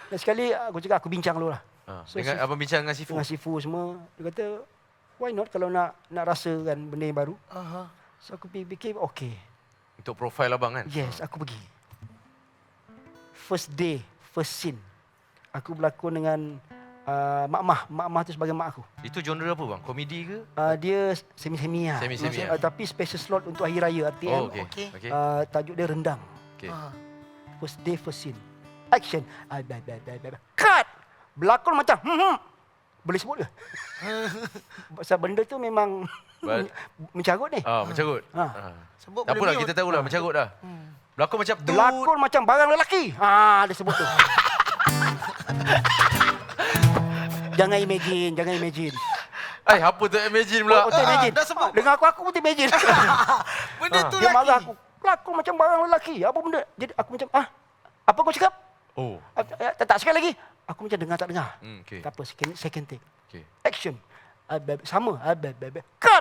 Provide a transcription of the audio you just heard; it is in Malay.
Dan sekali aku cakap aku bincang dulu lah. So, dengan abang bincang dengan Sifu. dengan Sifu semua. Dia kata, why not kalau nak rasakan benda yang baru. So aku fikir, okay. Untuk profil abang kan? Yes, aku pergi. First day, first scene. Aku berlakon dengan Mak Mah tu sebagai mak aku. Itu genre apa bang? Komedi ke? Dia semi-semi lah. Semi-semi, Tapi special slot untuk hari raya RTM. Oh, okey. Okey. Tajuk dia Rendang. Okey. First day, first scene. Action. Cut! Berlakon macam, boleh sebut ke? Pasal benda tu memang mencarut ni. Mencarut. Sebut Tak boleh apalah, mute. kita tahulah mencarut dah. Berlakon macam tu. Berlakon macam barang lelaki. Dia sebut tu. Jangan imagine. Apa tu imagine pula? Oh, tu imagine. dah sebut. Dengar aku pun tu imagine. Benda tu Dia marah lagi. aku. Berlakon macam barang lelaki. Apa benda? Jadi aku macam, apa kau cakap? Oh. Tak sekali lagi. Aku macam dengar tak dengar. Okey. Tak apa, second take. Okey. Action. Sama. Cut.